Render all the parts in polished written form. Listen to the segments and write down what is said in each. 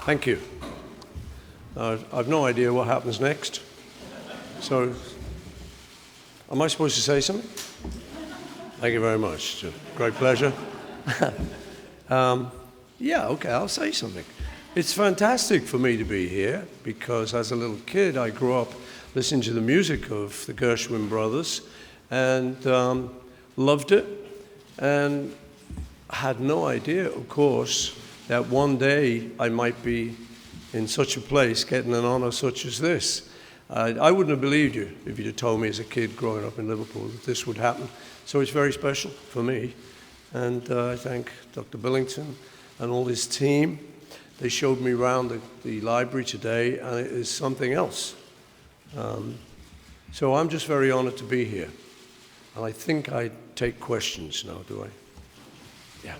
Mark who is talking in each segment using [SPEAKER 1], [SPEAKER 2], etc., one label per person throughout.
[SPEAKER 1] Thank you. I've no idea what happens next. So, am I supposed to say something? Thank you very much. It's a great pleasure. Yeah, okay, I'll say something. It's fantastic for me to be here because as a little kid I grew up listening to the music of the Gershwin brothers and loved it, and had no idea, of course, that one day I might be in such a place getting an honor such as this. I wouldn't have believed you if you'd have told me as a kid growing up in Liverpool that this would happen. So it's very special for me. And I thank Dr. Billington and all his team. They showed me around the library today, and it is something else. So I'm just very honored to be here. And I think I take questions now, do I? Yeah.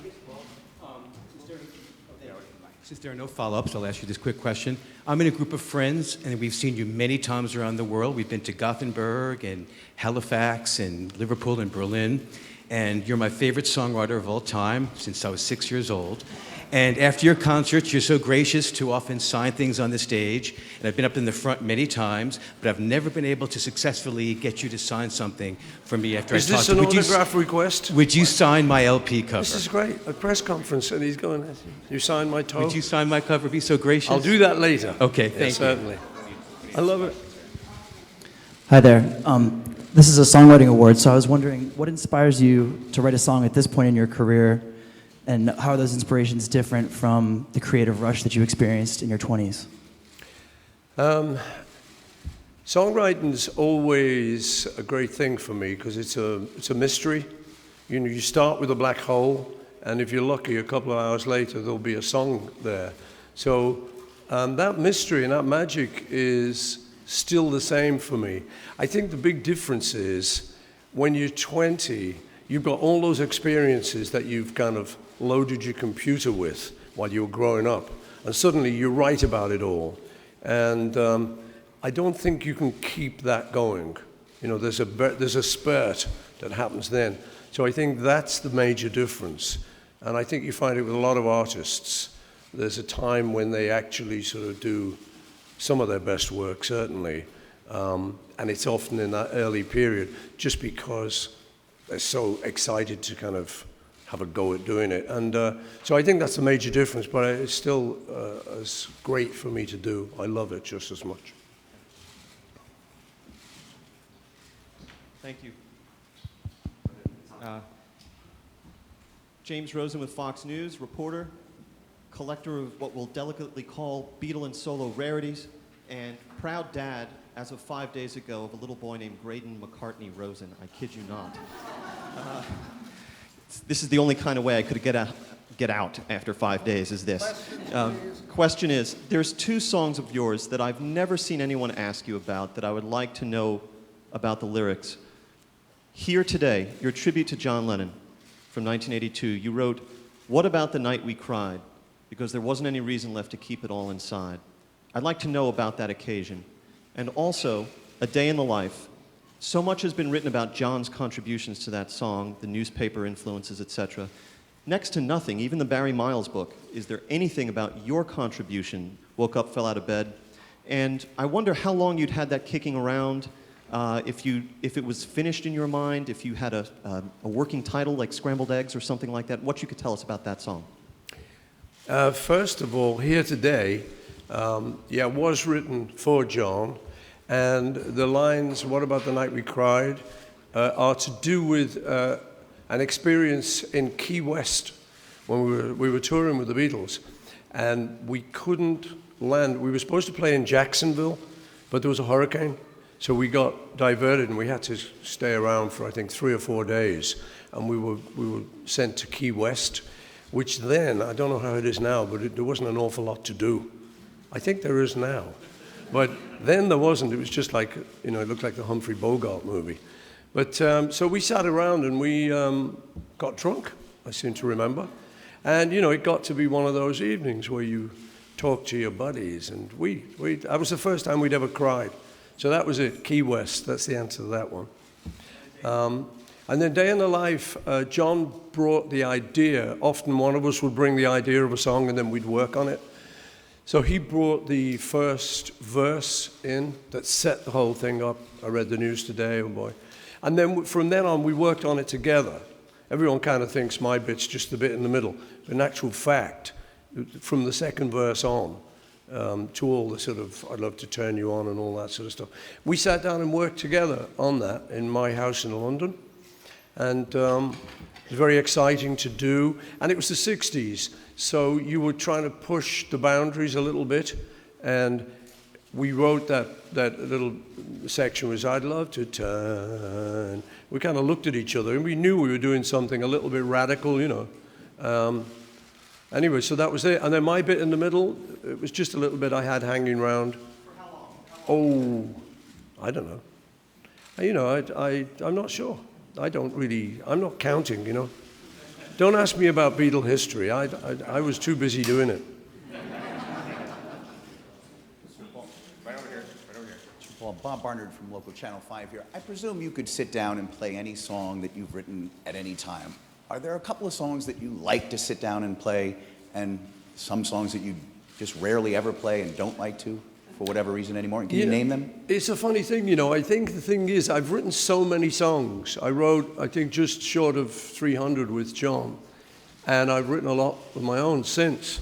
[SPEAKER 2] Since there are no follow-ups, I'll ask you this quick question. I'm in a group of friends, and we've seen you many times around the world. We've been to Gothenburg and Halifax and Liverpool and Berlin, and you're my favorite songwriter of all time since I was 6 years old. And after your concerts, you're so gracious to often sign things on the stage, and I've been up in the front many times, but I've never been able to successfully get you to sign something for me after I talked to you.
[SPEAKER 1] Is this an autograph request?
[SPEAKER 2] Would you sign my LP cover?
[SPEAKER 1] This is great. A press conference, and he's going, you sign my toe?
[SPEAKER 2] Would you sign my cover? Be so gracious.
[SPEAKER 1] I'll do that later.
[SPEAKER 2] Okay, thank you.
[SPEAKER 1] Certainly. I love it.
[SPEAKER 3] Hi there. This is a songwriting award, so I was wondering what inspires you to write a song at this point in your career, and how are those inspirations different from the creative rush that you experienced in your 20s?
[SPEAKER 1] Songwriting's always a great thing for me because it's a mystery. You know, you start with a black hole, and if you're lucky, a couple of hours later, there'll be a song there. So that mystery and that magic is still the same for me. I think the big difference is when you're 20, you've got all those experiences that you've kind of loaded your computer with while you were growing up, and suddenly you write about it all. And I don't think you can keep that going. You know, there's a spurt that happens then. So I think that's the major difference. And I think you find it with a lot of artists. There's a time when they actually sort of do some of their best work, certainly. And it's often in that early period, just because they're so excited to kind of have a go at doing it. And so I think that's a major difference, but it's still as great for me to do. I love it just as much.
[SPEAKER 4] Thank you. James Rosen with Fox News, reporter, collector of what we'll delicately call Beatle and solo rarities, and proud dad, as of 5 days ago, of a little boy named Graydon McCartney Rosen. I kid you not. This is the only kind of way I could get out after 5 days, is this. Question is, there's two songs of yours that I've never seen anyone ask you about that I would like to know about the lyrics. Here Today, your tribute to John Lennon from 1982, you wrote, "What about the night we cried? Because there wasn't any reason left to keep it all inside." I'd like to know about that occasion. And also, A Day in the Life. So much has been written about John's contributions to that song, the newspaper influences, etc. Next to nothing, even the Barry Miles book. Is there anything about your contribution? Woke up, fell out of bed. And I wonder how long you'd had that kicking around, if it was finished in your mind, if you had a working title like Scrambled Eggs or something like that, what you could tell us about that song.
[SPEAKER 1] First of all, Here Today, it was written for John, and the lines, "What about the night we cried," are to do with an experience in Key West when we were touring with the Beatles, and we couldn't land. We were supposed to play in Jacksonville, but there was a hurricane, so we got diverted, and we had to stay around for, I think, 3 or 4 days, and we were sent to Key West, which then, I don't know how it is now, but there wasn't an awful lot to do. I think there is now. But then there wasn't. It was just like, you know, it looked like the Humphrey Bogart movie. But so we sat around and we got drunk, I seem to remember. And, you know, it got to be one of those evenings where you talk to your buddies. And that was the first time we'd ever cried. So that was it, Key West. That's the answer to that one. And then Day in the Life, John brought the idea. Often one of us would bring the idea of a song and then we'd work on it. So he brought the first verse in that set the whole thing up. I read the news today, oh boy. And then from then on, we worked on it together. Everyone kind of thinks my bit's just the bit in the middle. But in actual fact, from the second verse on, to all the sort of, I'd love to turn you on and all that sort of stuff. We sat down and worked together on that in my house in London. And it was very exciting to do. And it was the 60s, so you were trying to push the boundaries a little bit. And we wrote that little section was, I'd love to turn. We kind of looked at each other, and we knew we were doing something a little bit radical, you know. Anyway, so that was it. And then my bit in the middle, it was just a little bit I had hanging around. For how long? Oh, I don't know. You know, I'm not sure. I'm not counting, you know. Don't ask me about Beatle history. I was too busy doing it.
[SPEAKER 5] Well, Bob Barnard from local Channel 5 here. I presume you could sit down and play any song that you've written at any time. Are there a couple of songs that you like to sit down and play, and some songs that you just rarely ever play and don't like to, for whatever reason anymore? Can you name them?
[SPEAKER 1] It's a funny thing, you know. I think the thing is, I've written so many songs. I wrote, I think, just short of 300 with John, and I've written a lot of my own since.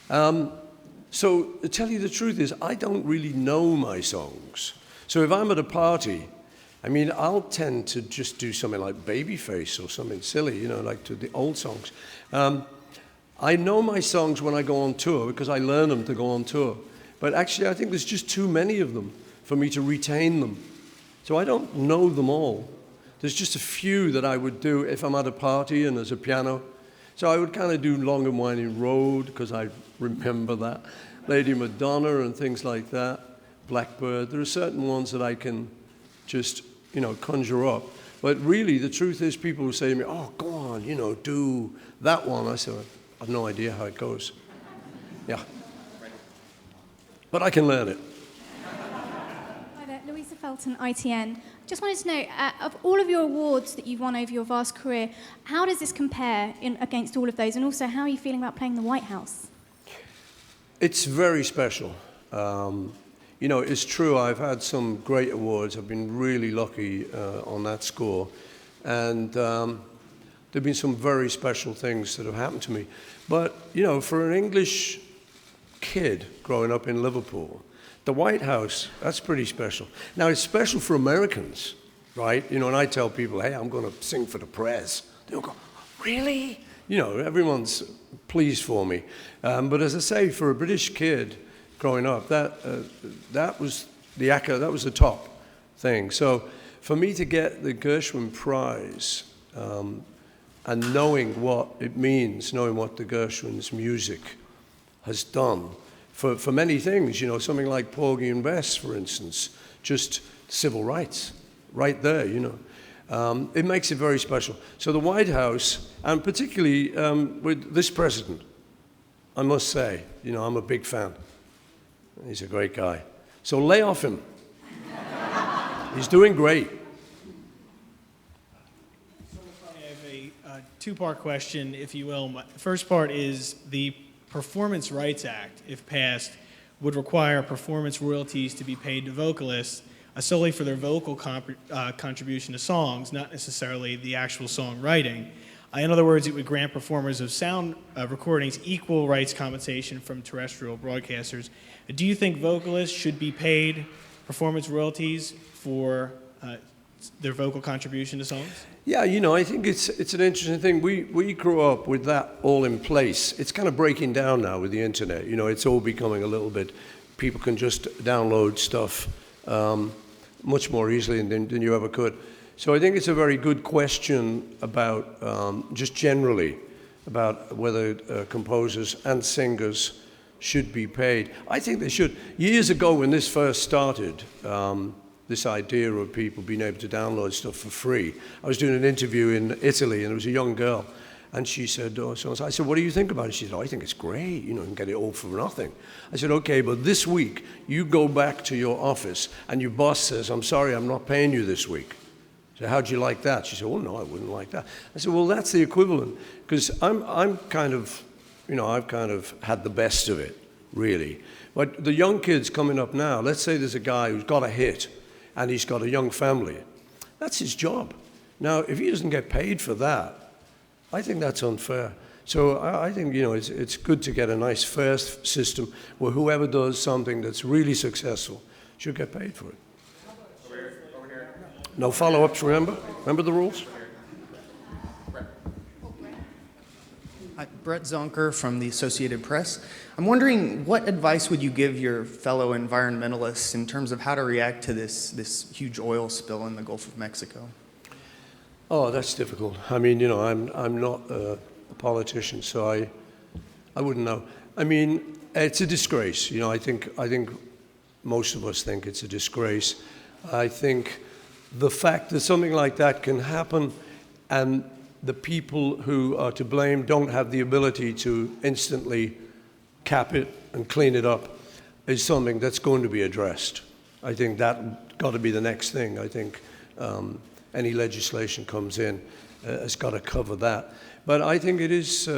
[SPEAKER 1] So to tell you the truth is, I don't really know my songs. So if I'm at a party, I mean, I'll tend to just do something like Babyface or something silly, you know, like to the old songs. I know my songs when I go on tour because I learn them to go on tour. But actually, I think there's just too many of them for me to retain them. So I don't know them all. There's just a few that I would do if I'm at a party and there's a piano. So I would kind of do Long and Winding Road because I remember that. Lady Madonna and things like that. Blackbird. There are certain ones that I can just, you know, conjure up. But really, the truth is, people will say to me, oh, go on, you know, do that one. I said, I have no idea how it goes. Yeah. But I can learn it.
[SPEAKER 6] Hi there, Louisa Felton, ITN. Just wanted to know, of all of your awards that you've won over your vast career, how does this compare against all of those? And also, how are you feeling about playing the White House?
[SPEAKER 1] It's very special. You know, it's true, I've had some great awards. I've been really lucky on that score. And there have been some very special things that have happened to me. But, you know, for an English kid growing up in Liverpool, the White House, that's pretty special. Now, it's special for Americans, right? You know, and I tell people, hey, I'm going to sing for the press. They'll go, really? You know, everyone's pleased for me. But as I say, for a British kid, growing up, that was the top thing. So for me to get the Gershwin Prize and knowing what it means, knowing what the Gershwin's music has done for many things, you know, something like Porgy and Bess, for instance, just civil rights, right there, you know. It makes it very special. So the White House, and particularly with this president, I must say, you know, I'm a big fan. He's a great guy. So lay off him. He's doing great.
[SPEAKER 7] I have a two-part question, if you will. The first part is the Performance Rights Act, if passed, would require performance royalties to be paid to vocalists solely for their vocal contribution to songs, not necessarily the actual songwriting. In other words, it would grant performers of sound recordings equal rights compensation from terrestrial broadcasters. Do you think vocalists should be paid performance royalties for their vocal contribution to songs?
[SPEAKER 1] Yeah, you know, I think it's an interesting thing. We grew up with that all in place. It's kind of breaking down now with the internet. You know, it's all becoming a little bit, people can just download stuff much more easily than you ever could. So I think it's a very good question about, just generally, about whether composers and singers should be paid. I think they should. Years ago when this first started, this idea of people being able to download stuff for free, I was doing an interview in Italy and there was a young girl and she said, oh, so I said, what do you think about it? She said, oh, I think it's great, you know, you can get it all for nothing. I said, okay, but this week you go back to your office and your boss says, I'm sorry, I'm not paying you this week. So how'd you like that? She said, well, no, I wouldn't like that. I said, well, that's the equivalent, because I'm kind of, you know, I've kind of had the best of it really. But the young kids coming up now, let's say there's a guy who's got a hit and he's got a young family. That's his job. Now, if he doesn't get paid for that, I think that's unfair. So I think, you know, it's good to get a nice fair system where whoever does something that's really successful should get paid for it. Over here. No follow-ups, remember? Remember the rules?
[SPEAKER 8] Hi, Brett Zonker from the Associated Press. I'm wondering, what advice would you give your fellow environmentalists in terms of how to react to this huge oil spill in the Gulf of Mexico?
[SPEAKER 1] Oh, that's difficult. I mean, you know, I'm not a politician, so I wouldn't know. I mean, it's a disgrace. You know, I think most of us think it's a disgrace. I think the fact that something like that can happen and the people who are to blame don't have the ability to instantly cap it and clean it up is something that's going to be addressed. I think that got to be the next thing. I think any legislation comes in has got to cover that. But I think it is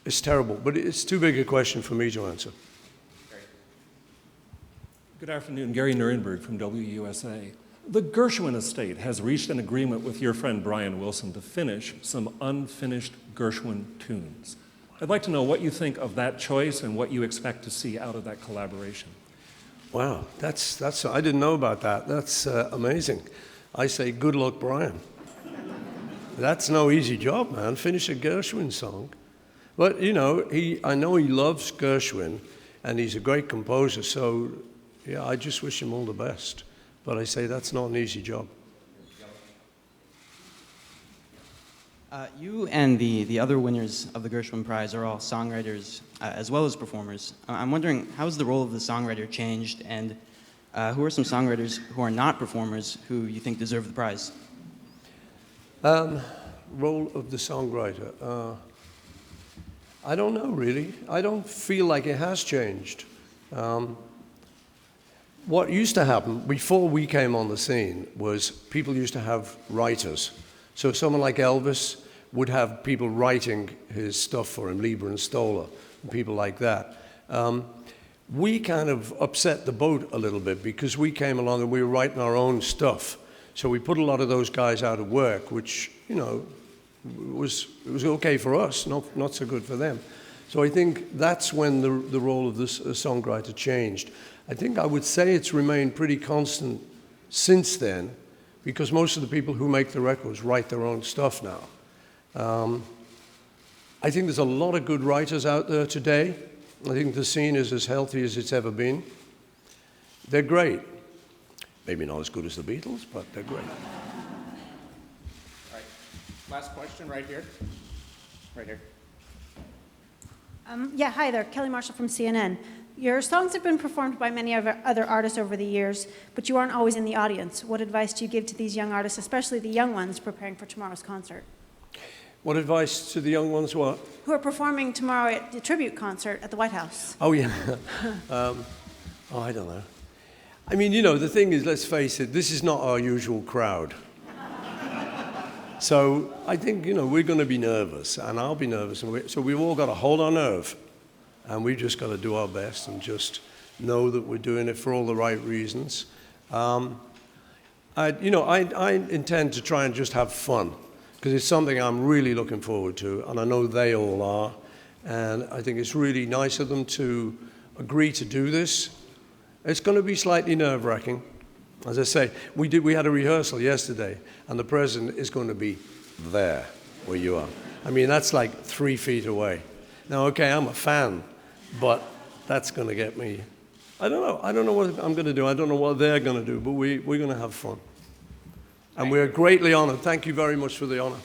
[SPEAKER 1] it's terrible. But it's too big a question for me to answer.
[SPEAKER 9] Good afternoon, Gary Nuremberg from WUSA. The Gershwin estate has reached an agreement with your friend Brian Wilson to finish some unfinished Gershwin tunes. I'd like to know what you think of that choice and what you expect to see out of that collaboration.
[SPEAKER 1] Wow, that's I didn't know about that. That's amazing. I say good luck, Brian. That's no easy job, man. Finish a Gershwin song. But, you know, I know he loves Gershwin, and he's a great composer, so, yeah, I just wish him all the best. But I say that's not an easy job.
[SPEAKER 3] You and the other winners of the Gershwin Prize are all songwriters as well as performers. I'm wondering, how has the role of the songwriter changed, and who are some songwriters who are not performers who you think deserve the prize?
[SPEAKER 1] Role of the songwriter. I don't know, really. I don't feel like it has changed. What used to happen before we came on the scene was people used to have writers. So someone like Elvis would have people writing his stuff for him, Lieber and Stoller, and people like that. We kind of upset the boat a little bit because we came along and we were writing our own stuff. So we put a lot of those guys out of work, which, you know, it was okay for us, not so good for them. So I think that's when the role of the songwriter changed. I think I would say it's remained pretty constant since then, because most of the people who make the records write their own stuff now. I think there's a lot of good writers out there today. I think the scene is as healthy as it's ever been. They're great. Maybe not as good as the Beatles, but they're great.
[SPEAKER 10] All right. Last question right here. Right here.
[SPEAKER 11] Yeah, hi there. Kelly Marshall from CNN. Your songs have been performed by many other artists over the years, but you aren't always in the audience. What advice do you give to these young artists, especially the young ones preparing for tomorrow's concert?
[SPEAKER 1] What advice to the young ones, what?
[SPEAKER 11] Who are performing tomorrow at the tribute concert at the White House.
[SPEAKER 1] Oh, yeah. I don't know. I mean, you know, the thing is, let's face it, this is not our usual crowd. So I think, you know, we're going to be nervous, and I'll be nervous. And so we've all got to hold our nerve, and we've just got to do our best and just know that we're doing it for all the right reasons. I intend to try and just have fun, because it's something I'm really looking forward to, and I know they all are. And I think it's really nice of them to agree to do this. It's going to be slightly nerve-wracking. As I say, we had a rehearsal yesterday, and the president is going to be there where you are. I mean, that's like 3 feet away. Now, okay, I'm a fan, but that's going to get me. I don't know. I don't know what I'm going to do. I don't know what they're going to do, but we're going to have fun. And we're greatly honored. Thank you very much for the honor.